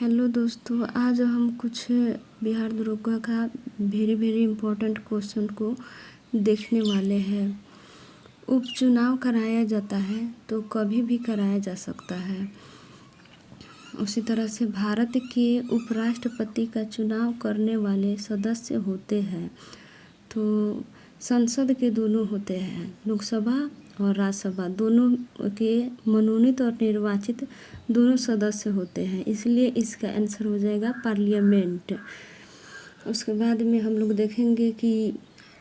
Hello दोस्तों, आज हम कुछ बिहार दरोगा का वेरी इम्पोर्टेंट क्वेश्चन को देखने वाले हैं। उपचुनाव कराया जाता है तो कभी भी कराया जा सकता है। उसी तरह से भारत के उपराष्ट्रपति का चुनाव करने वाले सदस्य होते हैं। तो संसद के दोनों होते हैं, लोकसभा और राज्यसभा दोनों के मनोनीत और निर्वाचित दोनों सदस्य होते हैं, इसलिए इसका आंसर हो जाएगा पार्लियामेंट। उसके बाद में हम लोग देखेंगे कि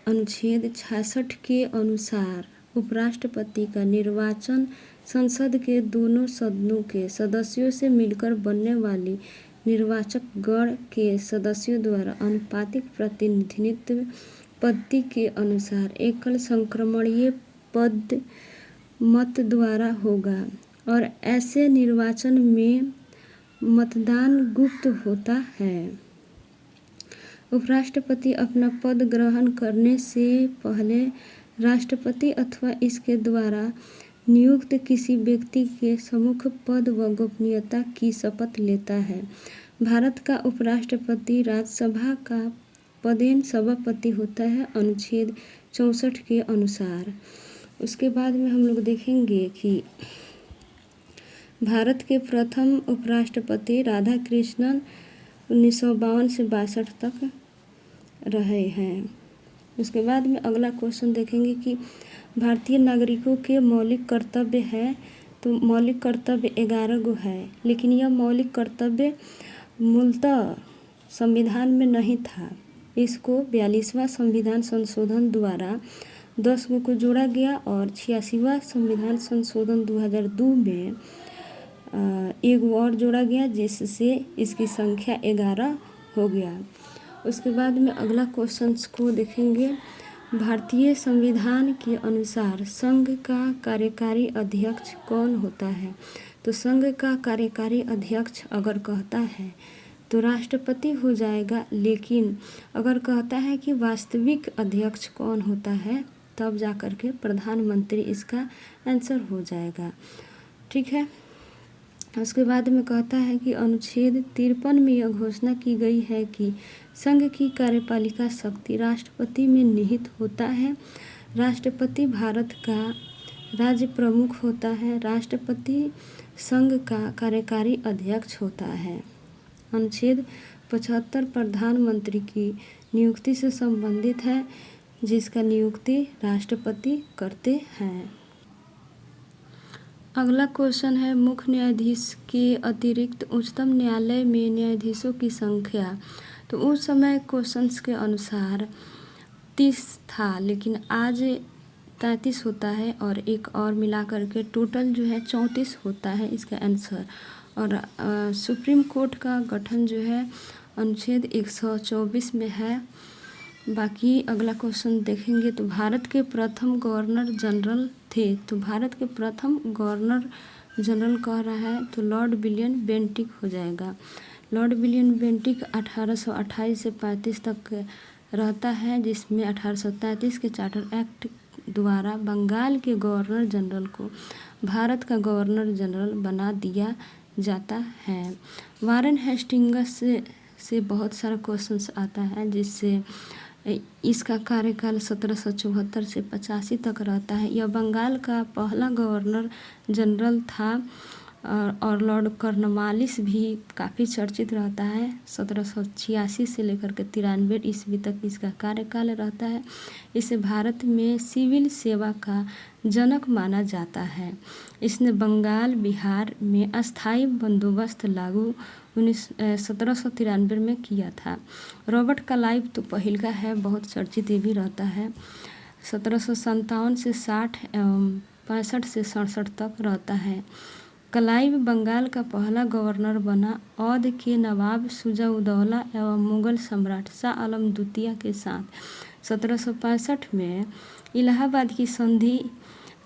अनुच्छेद 66 के अनुसार उपराष्ट्रपति का निर्वाचन संसद के दोनों सदनों के सदस्यों से मिलकर बनने वाली निर्वाचक गण के सदस्यों द्वारा अनुपातिक प्रतिनिधित्व पद्धति के अनुसार एकल संक्रमणीय पद मत द्वारा होगा और ऐसे निर्वाचन में मतदान गुप्त होता है। उपराष्ट्रपति अपना पद ग्रहण करने से पहले राष्ट्रपति अथवा इसके द्वारा नियुक्त किसी व्यक्ति के सम्मुख पद व गोपनीयता की शपथ लेता है। भारत का उपराष्ट्रपति राज्यसभा का पदेन सभापति होता है अनुच्छेद 64 के अनुसार। उसके बाद में हम लोग देखेंगे कि भारत के प्रथम उपराष्ट्रपति राधाकृष्णन 1952 से 62 तक रहे हैं। उसके बाद में अगला क्वेश्चन देखेंगे कि भारतीय नागरिकों के मौलिक कर्तव्य है, तो मौलिक कर्तव्य 11 गो है, लेकिन यह मौलिक कर्तव्य मूलतः संविधान में नहीं था। इसको 42वां संविधान संशोधन द्वारा 10 गो को जोड़ा गया और 86वां संविधान संशोधन 2002 में एक और जोड़ा गया, जिससे इसकी संख्या 11 हो गया। उसके बाद में अगला क्वेश्चन को देखेंगे। भारतीय संविधान के अनुसार संघ का कार्यकारी अध्यक्ष कौन होता है? तो संघ का कार्यकारी अध्यक्ष अगर कहता है तो राष्ट्रपति हो जाएगा, लेकिन अगर कहता है कि वास्तविक अध्यक्ष कौन होता है तब जाकर के प्रधानमंत्री इसका आंसर हो जाएगा। ठीक है। उसके बाद में कहता है कि अनुच्छेद 53 में यह घोषणा की गई है कि संघ की कार्यपालिका शक्ति राष्ट्रपति में निहित होता है। राष्ट्रपति भारत का राज्य प्रमुख होता है। राष्ट्रपति संघ का कार्यकारी अध्यक्ष होता है। अनुच्छेद 75 प्रधानमंत्री की नियुक्ति से संबंधित है, जिसका नियुक्ति राष्ट्रपति करते हैं। अगला क्वेश्चन है, मुख्य न्यायाधीश के अतिरिक्त उच्चतम न्यायालय में न्यायाधीशों की संख्या। तो उस समय क्वेश्चंस के अनुसार 30 था, लेकिन आज 33 होता है और एक और मिला करके टोटल जो है 34 होता है इसका आंसर। और सुप्रीम कोर्ट का गठन जो है अनुच्छेद 124 में है। बाकी अगला क्वेश्चन देखेंगे तो भारत के प्रथम गवर्नर जनरल थे। तो भारत के प्रथम गवर्नर जनरल कह रहा है तो लॉर्ड विलियम बेंटिक हो जाएगा। लॉर्ड विलियम बेंटिक 1828 से 35 तक रहता है, जिसमें 1833 के चार्टर एक्ट द्वारा बंगाल के गवर्नर जनरल को भारत का गवर्नर जनरल बना दिया जाता है। वारेन हेस्टिंग्स से बहुत सारा क्वेश्चंस आता है, जिससे इसका कार्यकाल 1774 से 85 तक रहता है। यह बंगाल का पहला गवर्नर जनरल था और लॉर्ड कॉर्नवालिस भी काफ़ी चर्चित रहता है। 1786 से लेकर के 93 ईस्वी तक इसका कार्यकाल रहता है। इसे भारत में सिविल सेवा का जनक माना जाता है। इसने बंगाल बिहार में अस्थायी बंदोबस्त लागू 1793 में किया था। रॉबर्ट क्लाइव तो पहिल का है, बहुत चर्चित ये भी रहता है। 1757 से 60 एवं 65 से 67 तक रहता है। क्लाइव बंगाल का पहला गवर्नर बना। अवध के नवाब शुजा-उद-दौला एवं मुगल सम्राट शाह आलम द्वितीय के साथ 1765 में इलाहाबाद की संधि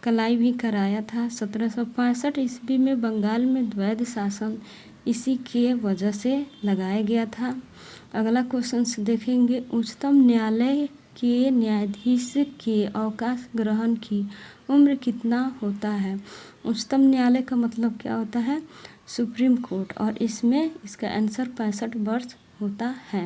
क्लाइव ही कराया था। 1765 ईस्वी में बंगाल में द्वैध शासन इसी के वजह से लगाया गया था। अगला क्वेश्चन देखेंगे, उच्चतम न्यायालय के न्यायाधीश के अवकाश ग्रहण की उम्र कितना होता है? उच्चतम न्यायालय का मतलब क्या होता है? सुप्रीम कोर्ट, और इसमें इसका आंसर 65 वर्ष होता है।